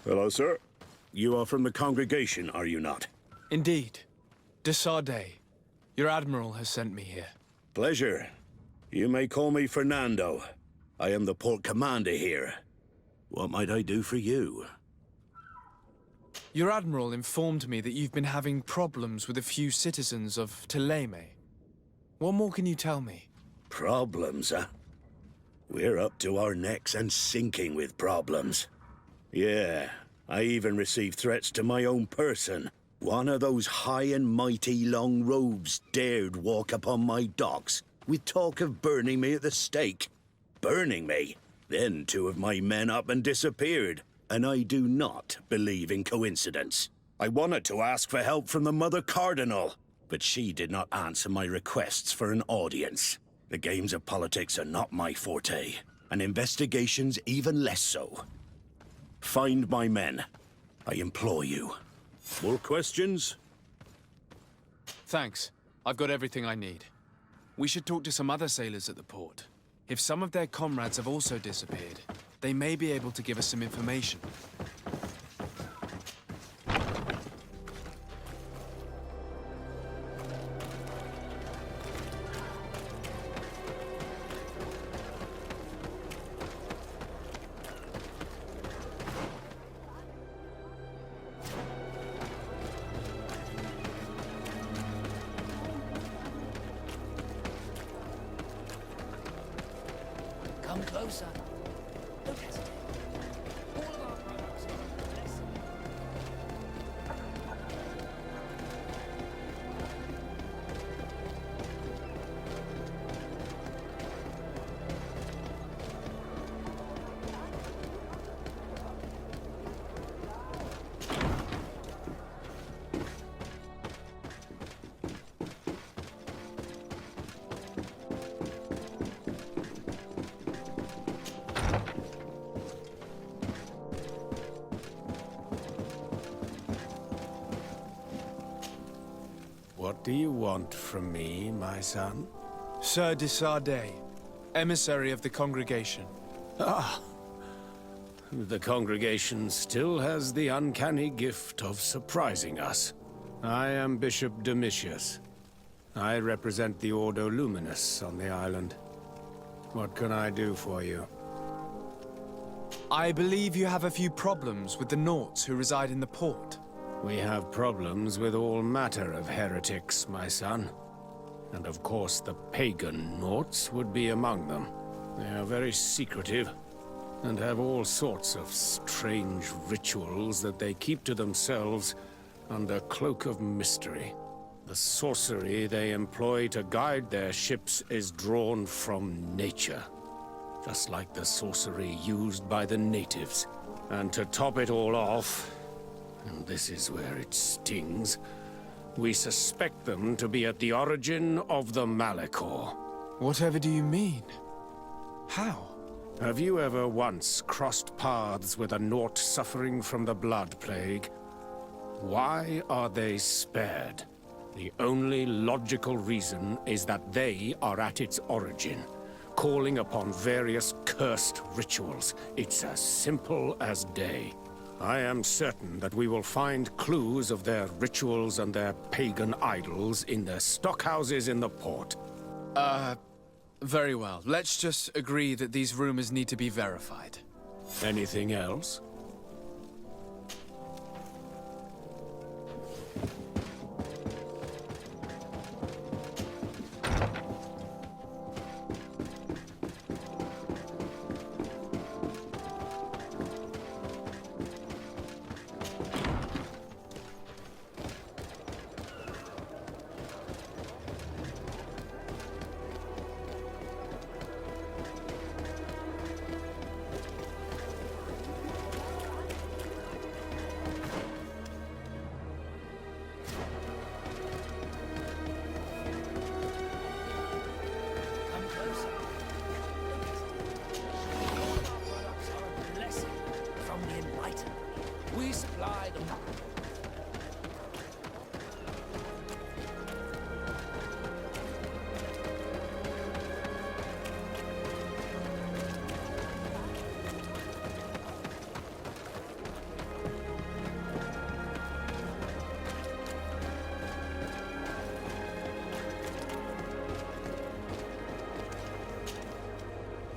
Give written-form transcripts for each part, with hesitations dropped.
Hello, sir. You are from the congregation, are you not? Indeed. De Sardet. Your admiral has sent me here. Pleasure. You may call me Fernando. I am the port commander here. What might I do for you? Your admiral informed me that you've been having problems with a few citizens of Teleme. What more can you tell me? Problems, huh? We're up to our necks and sinking with problems. Yeah, I even received threats to my own person. One of those high and mighty long robes dared walk upon my docks with talk of burning me at the stake. Burning me? Then two of my men up and disappeared, and I do not believe in coincidence. I wanted to ask for help from the Mother Cardinal, but she did not answer my requests for an audience. The games of politics are not my forte, and investigations even less so. Find my men. I implore you. More questions? Thanks. I've got everything I need. We should talk to some other sailors at the port. If some of their comrades have also disappeared, they may be able to give us some information. Come closer. Don't hesitate. All of our products are less. What do you want from me, my son? Sir de Sardet, emissary of the congregation. Ah, the congregation still has the uncanny gift of surprising us. I am Bishop Domitius. I represent the Ordo Luminous on the island. What can I do for you? I believe you have a few problems with the Nauts who reside in the port. We have problems with all matter of heretics, my son. And of course the pagan Nauts would be among them. They are very secretive, and have all sorts of strange rituals that they keep to themselves under cloak of mystery. The sorcery they employ to guide their ships is drawn from nature, just like the sorcery used by the natives. And to top it all off, and this is where it stings, we suspect them to be at the origin of the Malachor. Whatever do you mean? How? Have you ever once crossed paths with a Naut suffering from the Blood Plague? Why are they spared? The only logical reason is that they are at its origin, calling upon various cursed rituals. It's as simple as day. I am certain that we will find clues of their rituals and their pagan idols in their stockhouses in the port. Very well. Let's just agree that these rumors need to be verified. Anything else?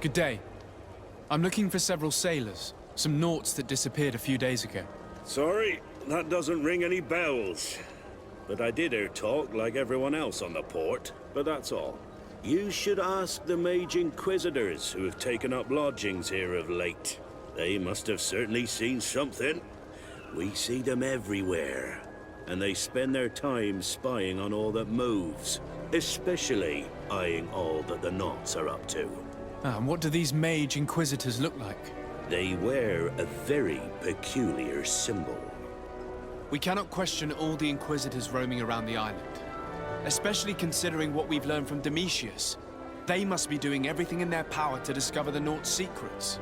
Good day. I'm looking for several sailors, some Nauts that disappeared a few days ago. Sorry, that doesn't ring any bells. But I did hear talk like everyone else on the port, but that's all. You should ask the Mage Inquisitors who have taken up lodgings here of late. They must have certainly seen something. We see them everywhere, and they spend their time spying on all that moves, especially eyeing all that the Nauts are up to. And what do these Mage Inquisitors look like? They wear a very peculiar symbol. We cannot question all the Inquisitors roaming around the island. Especially considering what we've learned from Domitius. They must be doing everything in their power to discover the Naught's secrets.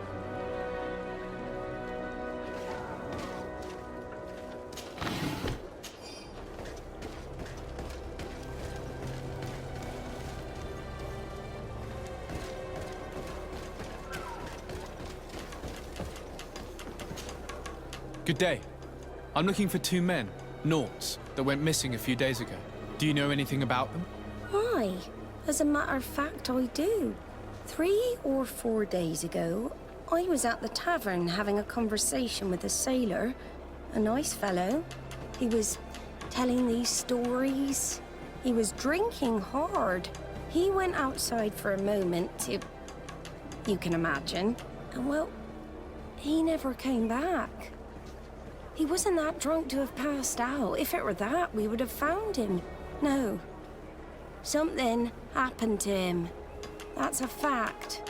Good day. I'm looking for two men, Nauts, that went missing a few days ago. Do you know anything about them? Why? As a matter of fact, I do. 3 or 4 days ago, I was at the tavern having a conversation with a sailor. A nice fellow. He was telling these stories. He was drinking hard. He went outside for a moment to... you can imagine. And well, he never came back. He wasn't that drunk to have passed out. If it were that, we would have found him. No. Something happened to him. That's a fact.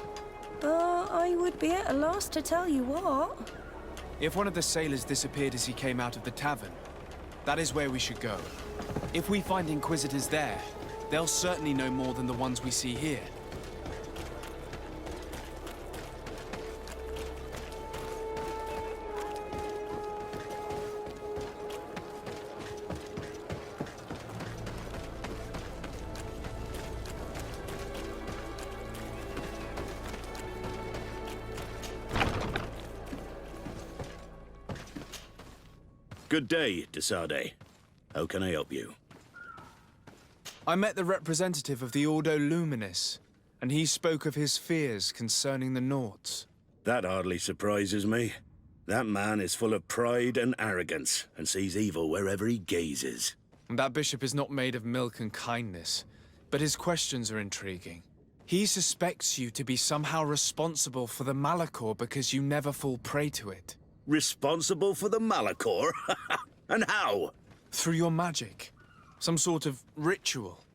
But I would be at a loss to tell you what. If one of the sailors disappeared as he came out of the tavern, that is where we should go. If we find Inquisitors there, they'll certainly know more than the ones we see here. Good day, Desade. How can I help you? I met the representative of the Ordo Luminis, and he spoke of his fears concerning the Nauts. That hardly surprises me. That man is full of pride and arrogance, and sees evil wherever he gazes. And that bishop is not made of milk and kindness, but his questions are intriguing. He suspects you to be somehow responsible for the Malachor because you never fall prey to it. Responsible for the Malachor? And how? Through your magic. Some sort of ritual.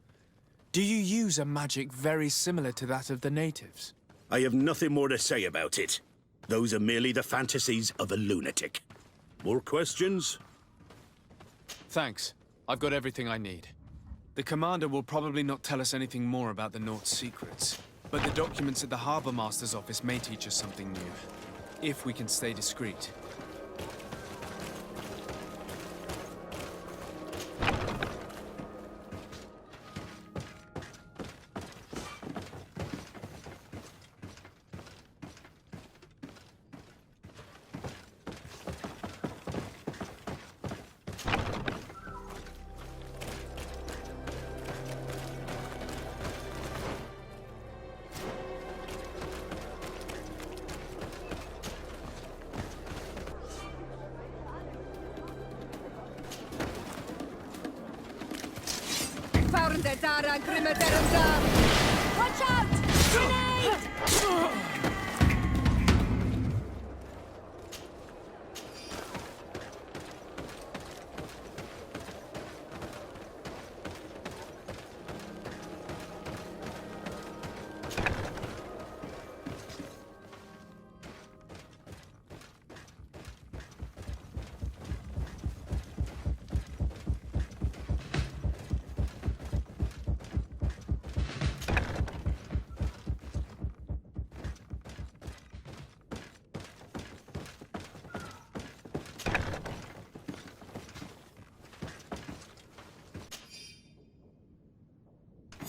Do you use a magic very similar to that of the natives? I have nothing more to say about it. Those are merely the fantasies of a lunatic. More questions? Thanks. I've got everything I need. The commander will probably not tell us anything more about the Naught's secrets, but the documents at the Harbor Master's office may teach us something new. If we can stay discreet. Watch out! Grenade!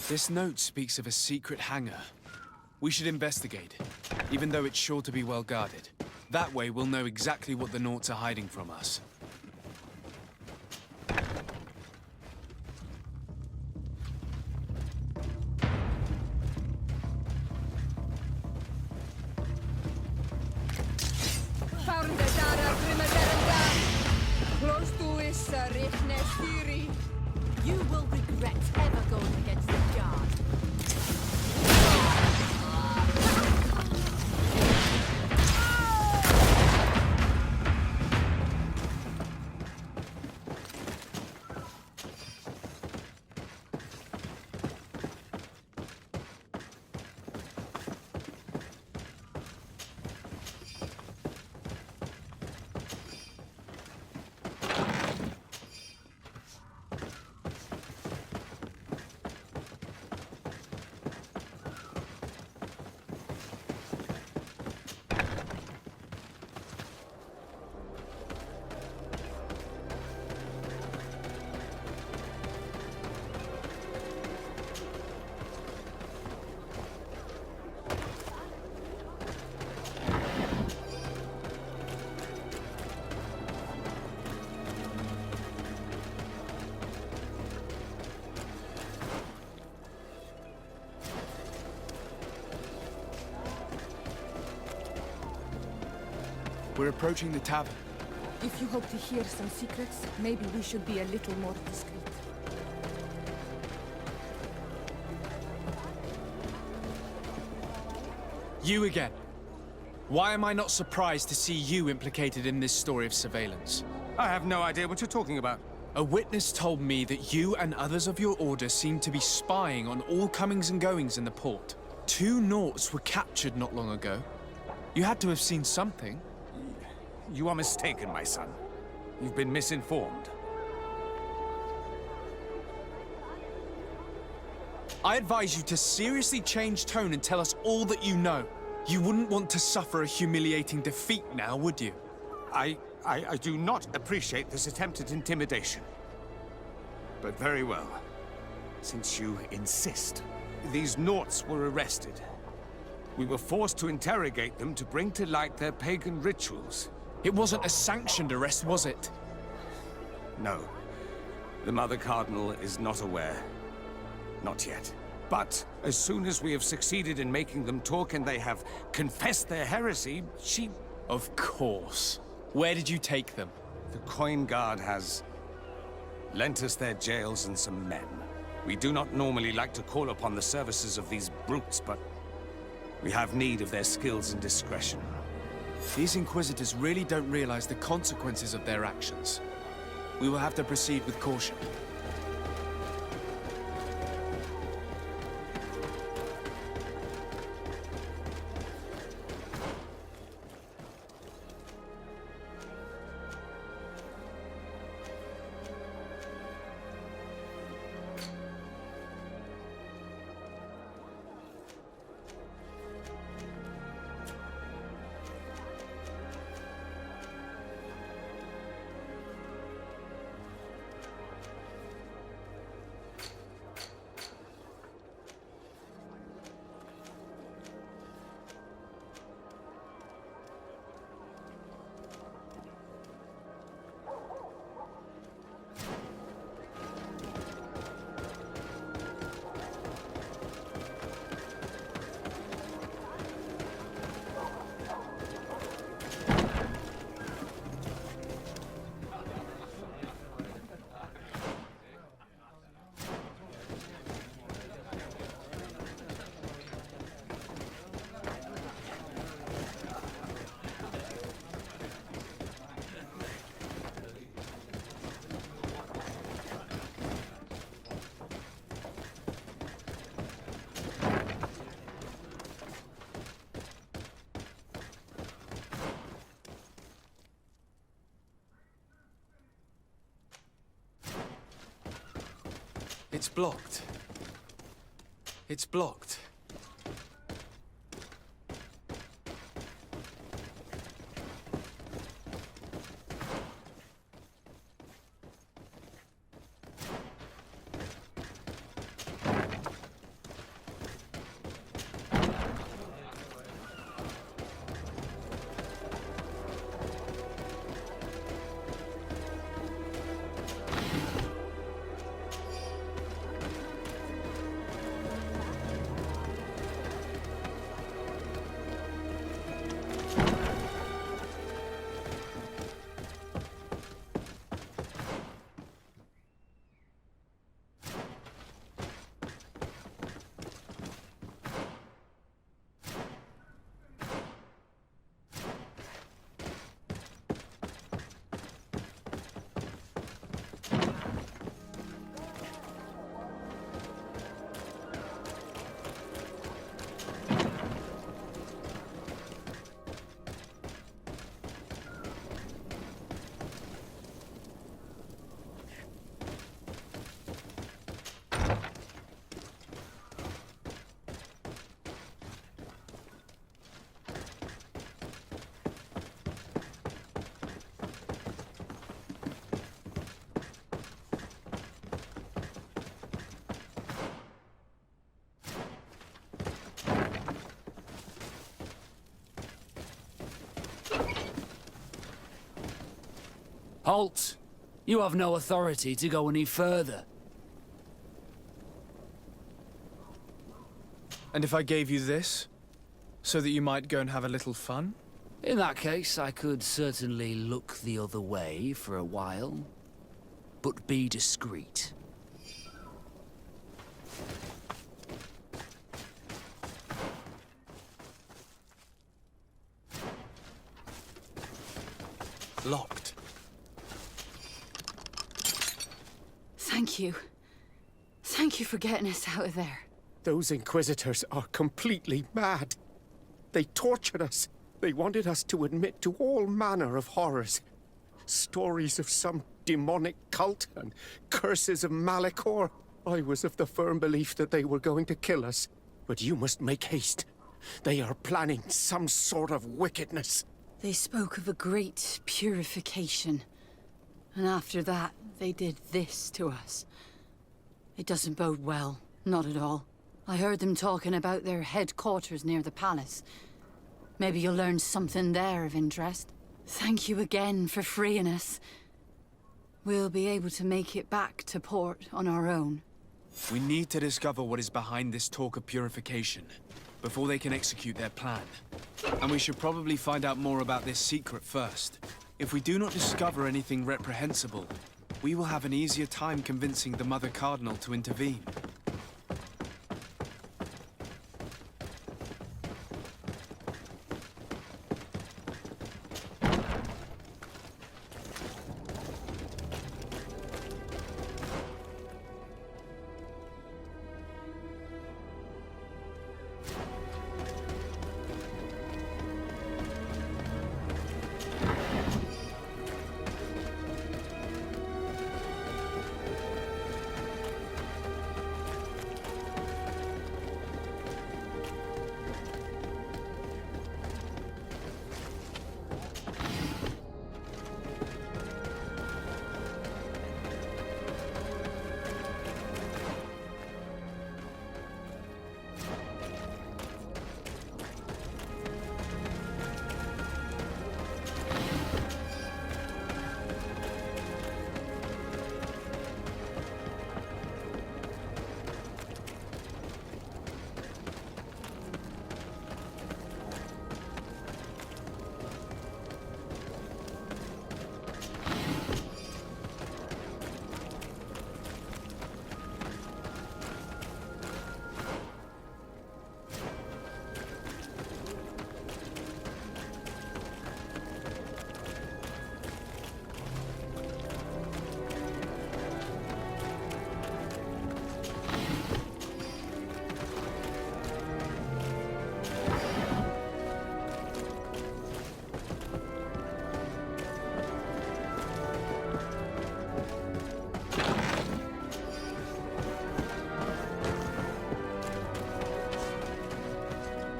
This note speaks of a secret hangar. We should investigate, even though it's sure to be well guarded. That way we'll know exactly what the Naughts are hiding from us. fury. You will regret ever going against the guard. We're approaching the tavern. If you hope to hear some secrets, maybe we should be a little more discreet. You again. Why am I not surprised to see you implicated in this story of surveillance? I have no idea what you're talking about. A witness told me that you and others of your order seem to be spying on all comings and goings in the port. 2 Nauts were captured not long ago. You had to have seen something. You are mistaken, my son. You've been misinformed. I advise you to seriously change tone and tell us all that you know. You wouldn't want to suffer a humiliating defeat now, would you? I do not appreciate this attempt at intimidation. But very well. Since you insist, these Nauts were arrested. We were forced to interrogate them to bring to light their pagan rituals. It wasn't a sanctioned arrest, was it? No. The Mother Cardinal is not aware. Not yet. But as soon as we have succeeded in making them talk and they have confessed their heresy, she... Of course. Where did you take them? The Coin Guard has lent us their jails and some men. We do not normally like to call upon the services of these brutes, but we have need of their skills and discretion. These Inquisitors really don't realize the consequences of their actions. We will have to proceed with caution. It's blocked. It's blocked. Halt! You have no authority to go any further. And if I gave you this, so that you might go and have a little fun? In that case, I could certainly look the other way for a while. But be discreet. Locked. Thank you. Thank you for getting us out of there. Those Inquisitors are completely mad. They tortured us. They wanted us to admit to all manner of horrors. Stories of some demonic cult and curses of Malachor. I was of the firm belief that they were going to kill us. But you must make haste. They are planning some sort of wickedness. They spoke of a great purification. And after that, they did this to us. It doesn't bode well. Not at all. I heard them talking about their headquarters near the palace. Maybe you'll learn something there of interest. Thank you again for freeing us. We'll be able to make it back to port on our own. We need to discover what is behind this talk of purification, before they can execute their plan. And we should probably find out more about this secret first. If we do not discover anything reprehensible, we will have an easier time convincing the Mother Cardinal to intervene.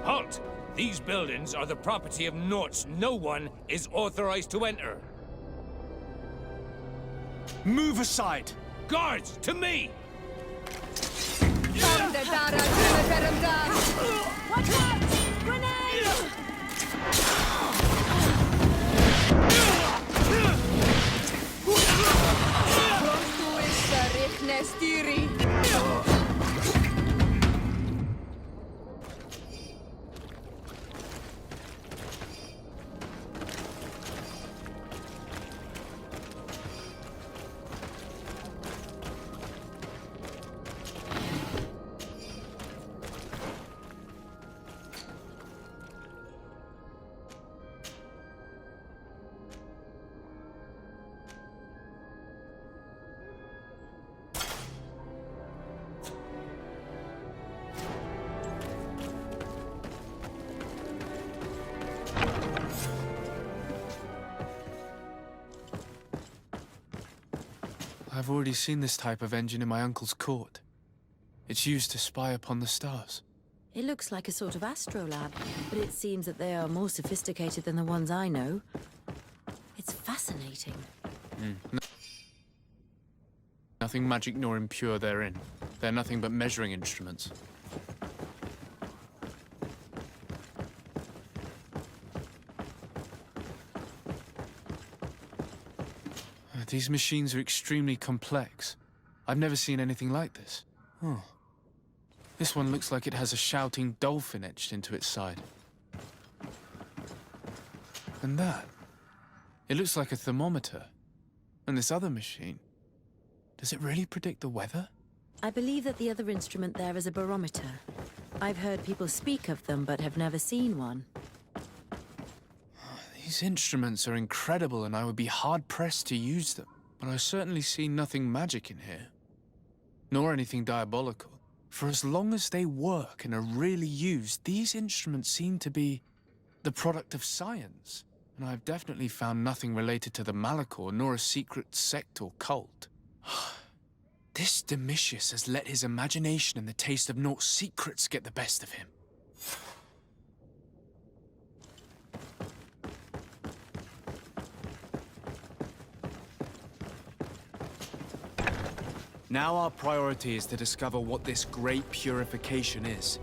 Halt! These buildings are the property of Norts no one is authorized to enter. Move aside! Guards, to me! Watch out! Grenade! I've already seen this type of engine in my uncle's court. It's used to spy upon the stars. It looks like a sort of astrolab, but it seems that they are more sophisticated than the ones I know. It's fascinating. Nothing magic nor impure therein. They're nothing but measuring instruments. These machines are extremely complex. I've never seen anything like this. Oh. This one looks like it has a shouting dolphin etched into its side. And that. It looks like a thermometer. And this other machine. Does it really predict the weather? I believe that the other instrument there is a barometer. I've heard people speak of them, but have never seen one. These instruments are incredible, and I would be hard-pressed to use them. But I certainly see nothing magic in here. Nor anything diabolical. For as long as they work and are really used, these instruments seem to be the product of science. And I've definitely found nothing related to the Malachor, nor a secret sect or cult. This Domitius has let his imagination and the taste of Nort's secrets get the best of him. Now our priority is to discover what this great purification is.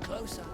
Closer.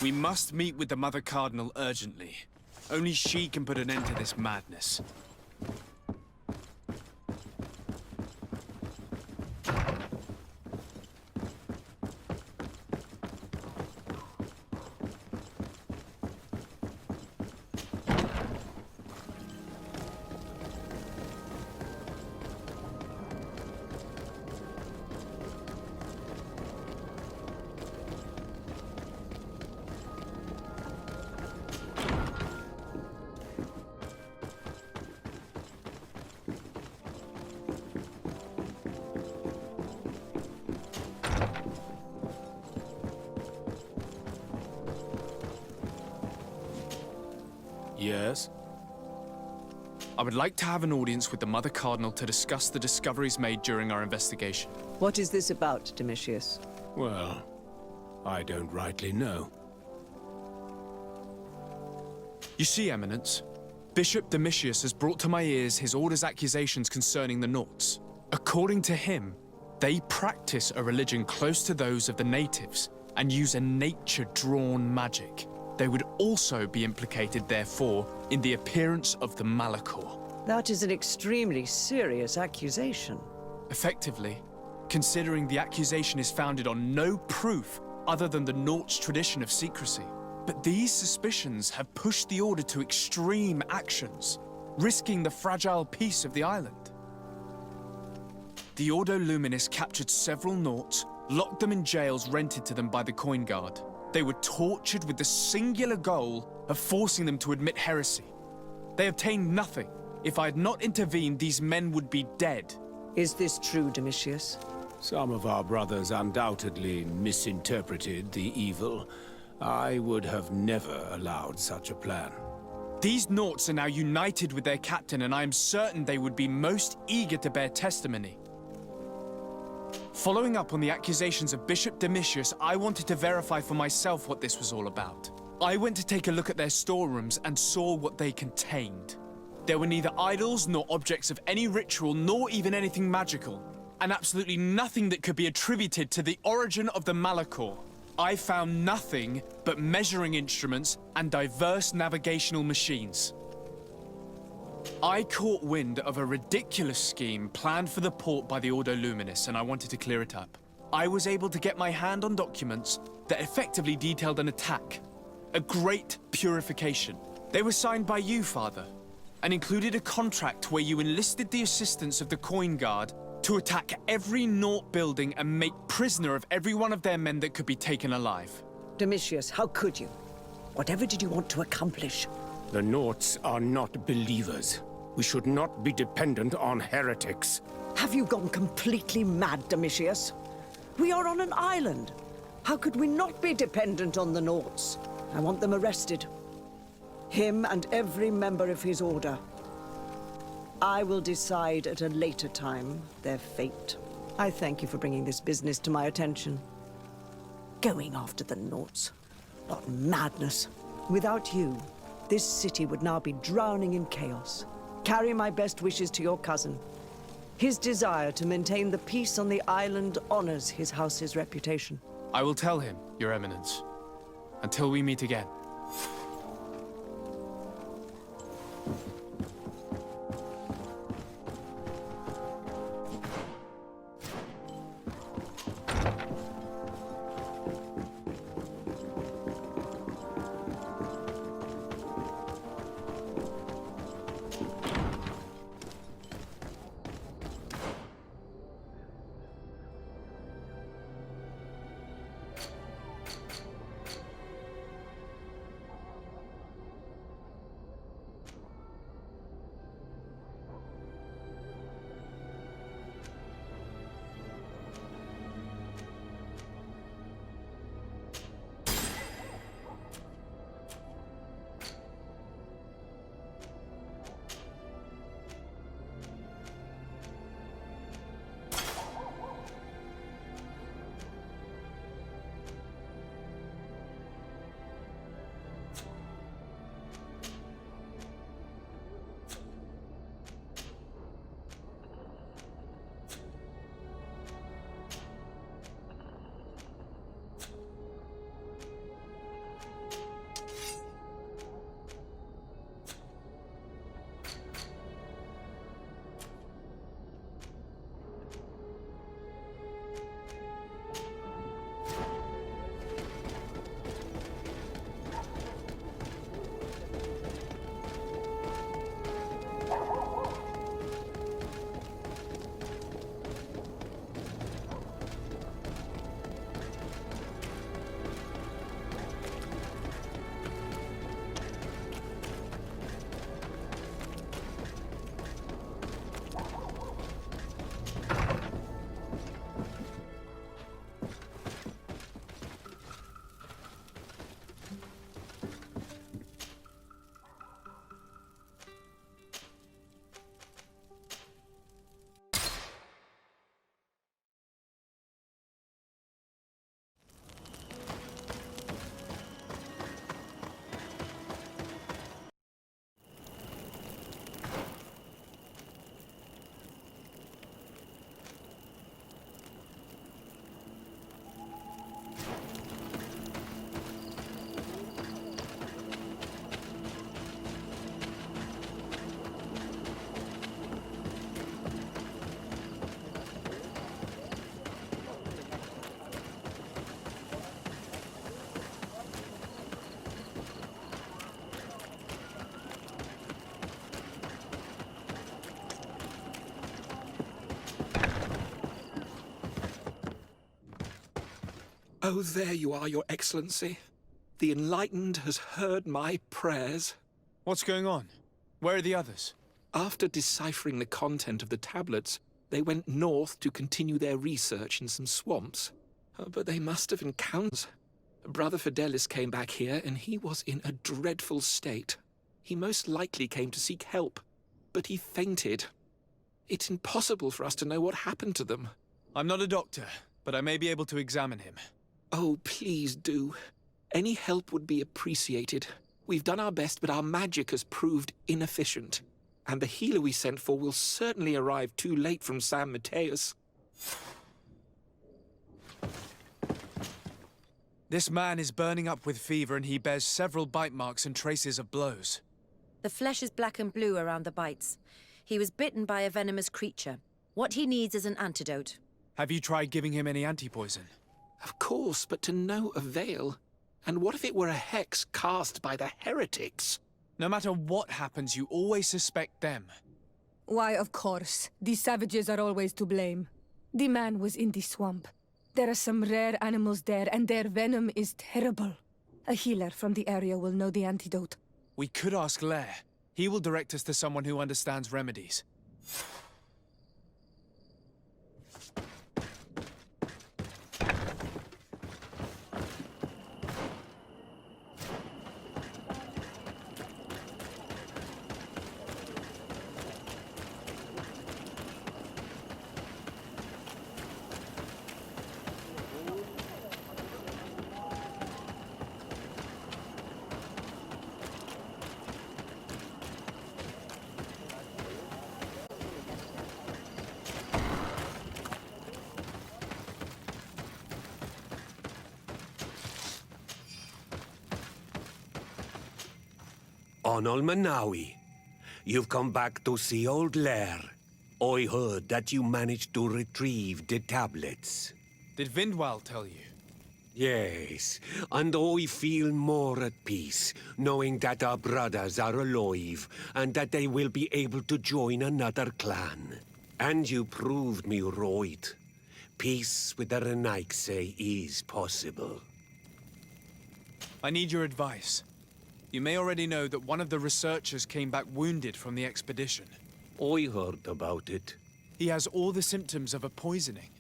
We must meet with the Mother Cardinal urgently. Only she can put an end to this madness. Yes? I would like to have an audience with the Mother Cardinal to discuss the discoveries made during our investigation. What is this about, Domitius? Well, I don't rightly know. You see, Eminence, Bishop Domitius has brought to my ears his order's accusations concerning the Nauts. According to him, they practice a religion close to those of the natives and use a nature-drawn magic. They would also be implicated, therefore, in the appearance of the Malachor. That is an extremely serious accusation. Effectively, considering the accusation is founded on no proof other than the Nauts' tradition of secrecy. But these suspicions have pushed the Order to extreme actions, risking the fragile peace of the island. The Ordo Luminis captured several Nauts, locked them in jails rented to them by the Coin Guard. They were tortured with the singular goal of forcing them to admit heresy. They obtained nothing. If I had not intervened, these men would be dead. Is this true, Domitius? Some of our brothers undoubtedly misinterpreted the evil. I would have never allowed such a plan. These Nauts are now united with their captain, and I am certain they would be most eager to bear testimony. Following up on the accusations of Bishop Domitius, I wanted to verify for myself what this was all about. I went to take a look at their storerooms and saw what they contained. There were neither idols nor objects of any ritual, nor even anything magical, and absolutely nothing that could be attributed to the origin of the Malachor. I found nothing but measuring instruments and diverse navigational machines. I caught wind of a ridiculous scheme planned for the port by the Ordo Luminis, and I wanted to clear it up. I was able to get my hand on documents that effectively detailed an attack. A great purification. They were signed by you, Father, and included a contract where you enlisted the assistance of the Coin Guard to attack every Naut building and make prisoner of every one of their men that could be taken alive. Domitius, how could you? Whatever did you want to accomplish? The Nauts are not believers. We should not be dependent on heretics. Have you gone completely mad, Domitius? We are on an island. How could we not be dependent on the Nauts? I want them arrested. Him and every member of his order. I will decide at a later time their fate. I thank you for bringing this business to my attention. Going after the Nauts. What madness. Without you, this city would now be drowning in chaos. Carry my best wishes to your cousin. His desire to maintain the peace on the island honors his house's reputation. I will tell him, Your Eminence. Until we meet again. Oh, there you are, Your Excellency. The Enlightened has heard my prayers. What's going on? Where are the others? After deciphering the content of the tablets, they went north to continue their research in some swamps. But they must have encountered... Brother Fidelis came back here, and he was in a dreadful state. He most likely came to seek help, but he fainted. It's impossible for us to know what happened to them. I'm not a doctor, but I may be able to examine him. Oh, please do. Any help would be appreciated. We've done our best, but our magic has proved inefficient. And the healer we sent for will certainly arrive too late from San Mateus. This man is burning up with fever and he bears several bite marks and traces of blows. The flesh is black and blue around the bites. He was bitten by a venomous creature. What he needs is an antidote. Have you tried giving him any anti-poison? Of course, but to no avail. And what if it were a hex cast by the heretics? No matter what happens, you always suspect them. Why, of course. These savages are always to blame. The man was in the swamp. There are some rare animals there, and their venom is terrible. A healer from the area will know the antidote. We could ask Lair. He will direct us to someone who understands remedies. Onol Manawi, you've come back to see old Lair. I heard that you managed to retrieve the tablets. Did Vindwal tell you? Yes, and I feel more at peace, knowing that our brothers are alive, and that they will be able to join another clan. And you proved me right. Peace with the Renaigse is possible. I need your advice. You may already know that one of the researchers came back wounded from the expedition. I heard about it. He has all the symptoms of a poisoning,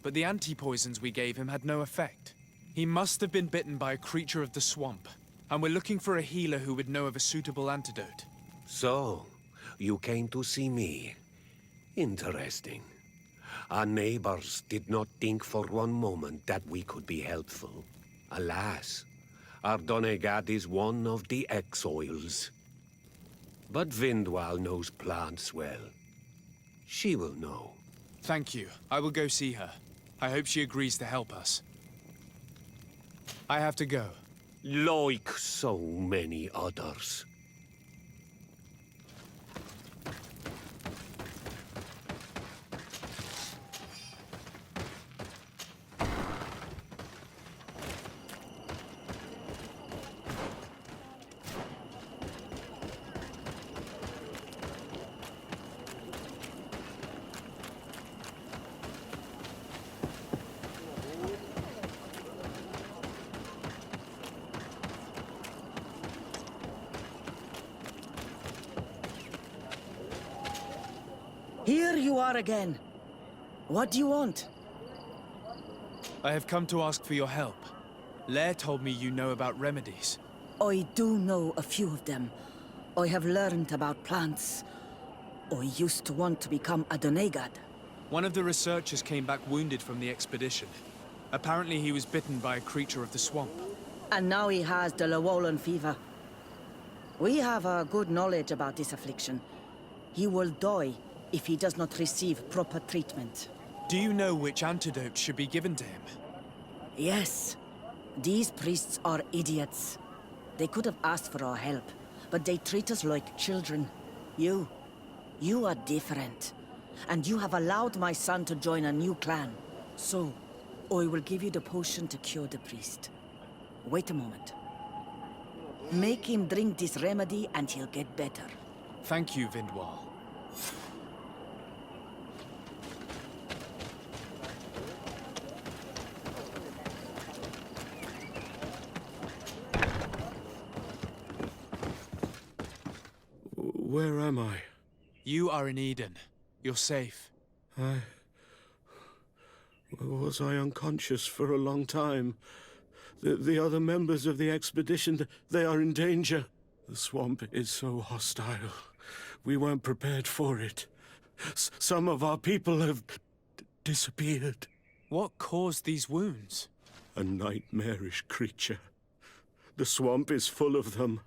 but the anti-poisons we gave him had no effect. He must have been bitten by a creature of the swamp, and we're looking for a healer who would know of a suitable antidote. So, you came to see me. Interesting. Our neighbors did not think for one moment that we could be helpful. Alas, our Donegat is one of the exiles. But Vindwal knows plants well. She will know. Thank you. I will go see her. I hope she agrees to help us. I have to go. Like so many others. Here you are again. What do you want? I have come to ask for your help. Lair told me you know about remedies. I do know a few of them. I have learned about plants. I used to want to become a Donegat. One of the researchers came back wounded from the expedition. Apparently he was bitten by a creature of the swamp. And now he has the Llewellyn fever. We have a good knowledge about this affliction. He will die if he does not receive proper treatment. Do you know which antidote should be given to him? Yes. These priests are idiots. They could have asked for our help, but they treat us like children. You are different. And you have allowed my son to join a new clan. So, I will give you the potion to cure the priest. Wait a moment. Make him drink this remedy and he'll get better. Thank you, Vindwal. Where am I? You are in Eden. You're safe. Was I unconscious for a long time? The other members of the expedition, they are in danger. The swamp is so hostile. We weren't prepared for it. Some of our people have disappeared. What caused these wounds? A nightmarish creature. The swamp is full of them.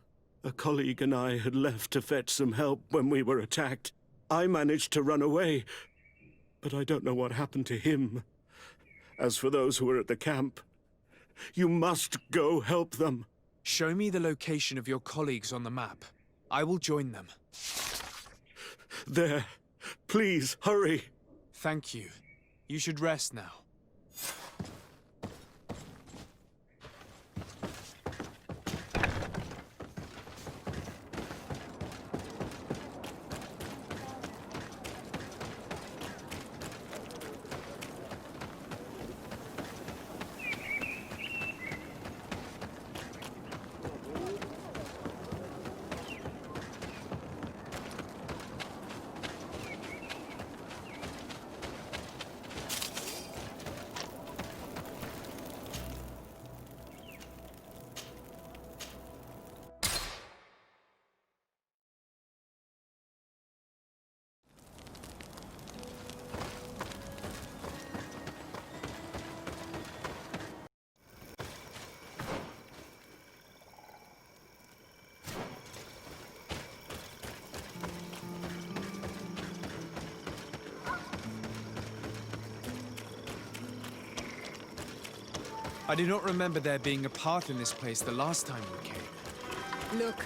A colleague and I had left to fetch some help when we were attacked. I managed to run away, but I don't know what happened to him. As for those who were at the camp, you must go help them. Show me the location of your colleagues on the map. I will join them. There. Please, hurry. Thank you. You should rest now. I do not remember there being a path in this place the last time we came. Look,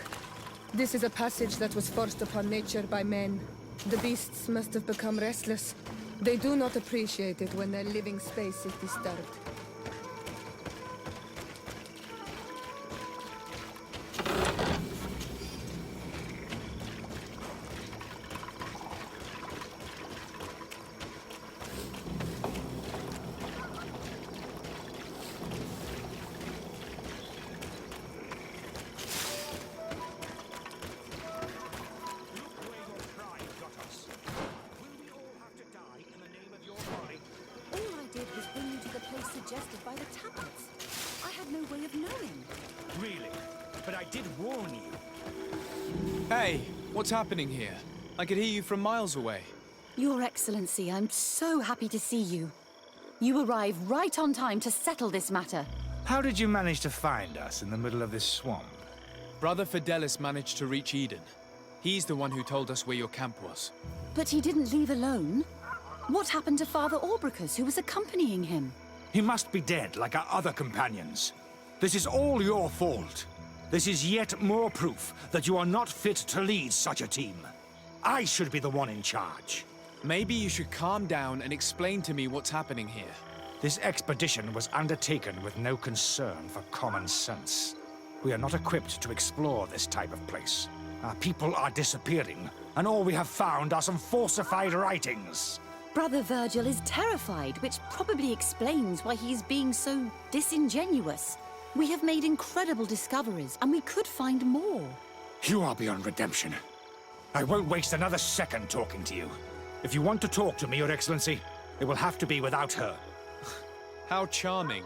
this is a passage that was forced upon nature by men. The beasts must have become restless. They do not appreciate it when their living space is disturbed. Suggested by the tablets. I had no way of knowing. Really? But I did warn you. Hey, what's happening here? I could hear you from miles away. Your Excellency, I'm so happy to see you. You arrived right on time to settle this matter. How did you manage to find us in the middle of this swamp? Brother Fidelis managed to reach Eden. He's the one who told us where your camp was. But he didn't leave alone. What happened to Father Orbricus, who was accompanying him? He must be dead, like our other companions. This is all your fault. This is yet more proof that you are not fit to lead such a team. I should be the one in charge. Maybe you should calm down and explain to me what's happening here. This expedition was undertaken with no concern for common sense. We are not equipped to explore this type of place. Our people are disappearing, and all we have found are some falsified writings. Brother Virgil is terrified, which probably explains why he's being so disingenuous. We have made incredible discoveries, and we could find more. You are beyond redemption. I won't waste another second talking to you. If you want to talk to me, Your Excellency, it will have to be without her. How charming.